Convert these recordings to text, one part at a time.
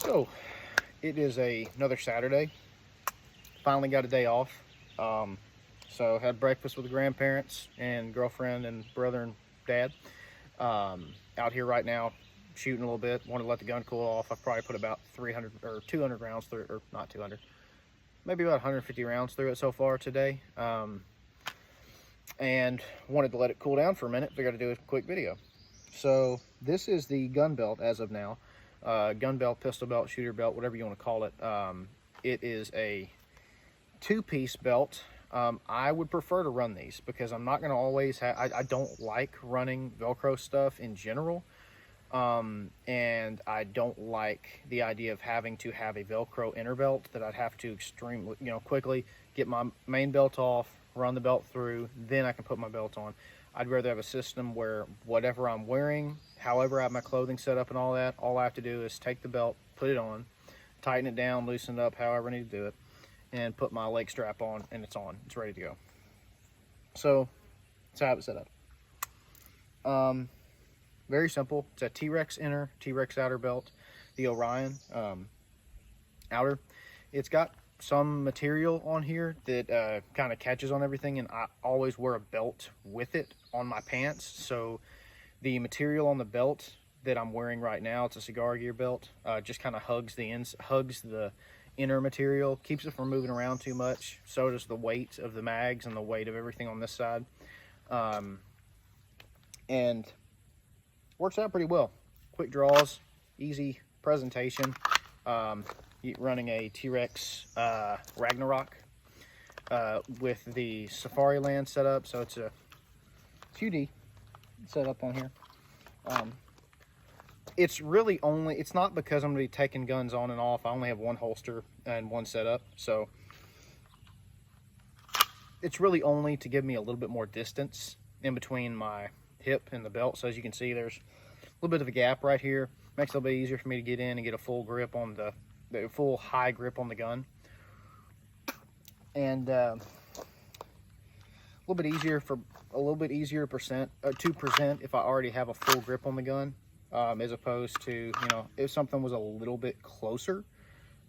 So it is another Saturday. Finally got a day off. So had breakfast with the grandparents and girlfriend and brother and dad. Out here right now, shooting a little bit. Wanted to let the gun cool off. I've probably put about 300 or 200 rounds through, or not 200, maybe about 150 rounds through it so far today. And wanted to let it cool down for a minute. Figured I'd do a quick video. So this is the gun belt as of now. Gun belt, pistol belt, shooter belt, whatever you want to call it. It is a two-piece belt. I would prefer to run these because I'm not going to always have, I don't like running Velcro stuff in general. And I don't like the idea of having to have a Velcro inner belt that I'd have to quickly get my main belt off, run the belt through, then I can put my belt on. I'd rather have a system where whatever I'm wearing, however I have my clothing set up and all that, all I have to do is take the belt, put it on, tighten it down, loosen it up, however I need to do it, and put my leg strap on, and it's on. It's ready to go. So that's how I have it set up. Very simple. It's a T-Rex inner, T-Rex outer belt, the Orion outer. It's got some material on here that kind of catches on everything, and I always wear a belt with it on my pants. So the material on the belt that I'm wearing right now, it's a Cigar Gear belt, just kind of hugs the inner material, keeps it from moving around too much. So does the weight of the mags and the weight of everything on this side, and works out pretty well. Quick draws, easy presentation. Running a T-Rex Ragnarok with the Safariland setup, so it's a QD setup on here. It's really only, it's not because I'm going to be taking guns on and off. I only have one holster and one setup, so it's really only to give me a little bit more distance in between my hip and the belt. So as you can see, there's a little bit of a gap right here. Makes it a little bit easier for me to get in and get a full grip on the full high grip on the gun, and a little bit easier to present if I already have a full grip on the gun, as opposed to, if something was a little bit closer,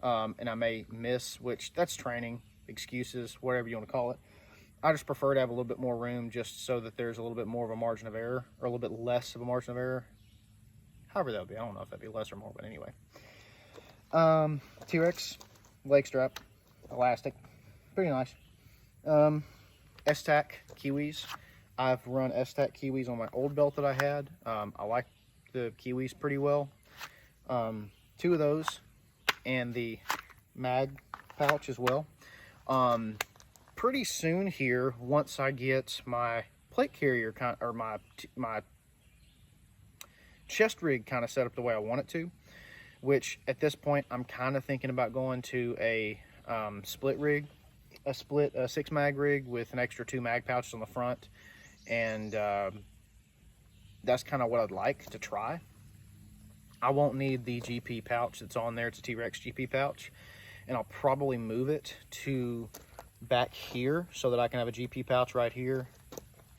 and I may miss, which that's training, excuses, whatever you want to call it. I just prefer to have a little bit more room, just so that there's a little bit more of a margin of error, or a little bit less of a margin of error. However that would be, I don't know if that'd be less or more, but anyway. T-Rex leg strap, elastic, pretty nice. S-Tac Kiwis. I've run S-Tac Kiwis on my old belt that I had. I like the Kiwis pretty well. 2 of those, and the mag pouch as well. Pretty soon here, once I get my plate carrier or my chest rig kind of set up the way I want it to, which at this point I'm kind of thinking about going to a split rig, a 6 mag rig with an extra 2 mag pouches on the front, and that's kind of what I'd like to try. I won't need the GP pouch that's on there. It's a T-Rex GP pouch, and I'll probably move it to back here so that I can have a GP pouch right here,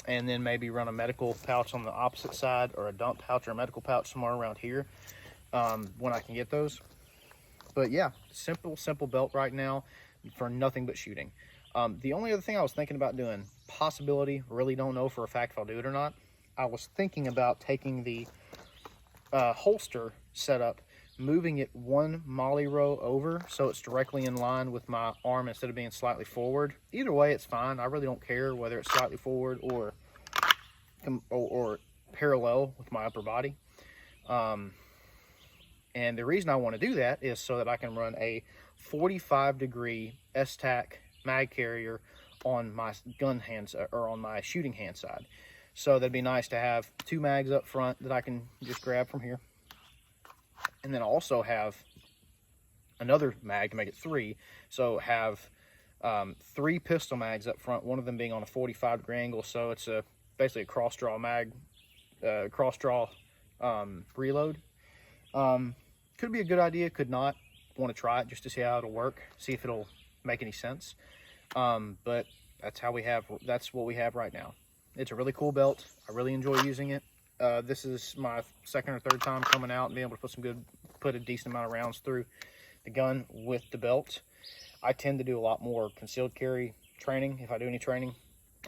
and then maybe run a medical pouch on the opposite side, or a dump pouch or a medical pouch somewhere around here, when I can get those. But yeah, simple belt right now for nothing but shooting. The only other thing I was thinking about doing, possibility, really don't know for a fact if I'll do it or not, I was thinking about taking the holster setup, moving it 1 MOLLE row over so it's directly in line with my arm instead of being slightly forward. Either way, it's fine. I really don't care whether it's slightly forward or parallel with my upper body. And the reason I want to do that is so that I can run a 45-degree S-Tac mag carrier on my gun hands, or on my shooting hand side. So that'd be nice to have 2 mags up front that I can just grab from here, and then also have another mag to make it 3. So have 3 pistol mags up front, one of them being on a 45-degree angle. So it's basically a cross draw mag, reload. Could be a good idea, could not. Want to try it just to see how it'll work, see if it'll make any sense. But that's what we have right now. It's a really cool belt. I really enjoy using it. This is my second or third time coming out and being able to put some good put a decent amount of rounds through the gun with the belt. I tend to do a lot more concealed carry training. If I do any training,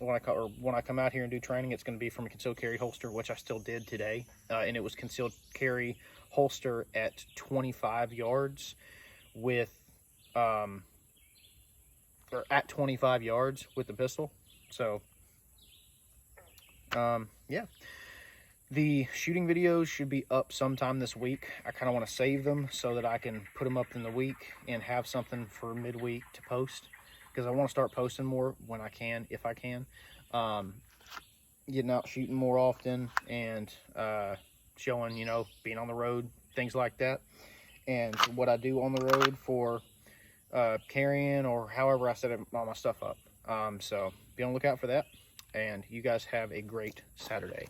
when I come out here and do training, it's going to be from a concealed carry holster, which I still did today, and it was concealed carry holster at 25 yards with or at 25 yards with the pistol. So yeah, the shooting videos should be up sometime this week. I kind of want to save them so that I can put them up in the week and have something for midweek to post, because I want to start posting more when I can, if I can. Getting out shooting more often and showing, you know, being on the road, things like that, and what I do on the road for carrying or however I set all my stuff up. So be on the lookout for that, and you guys have a great Saturday.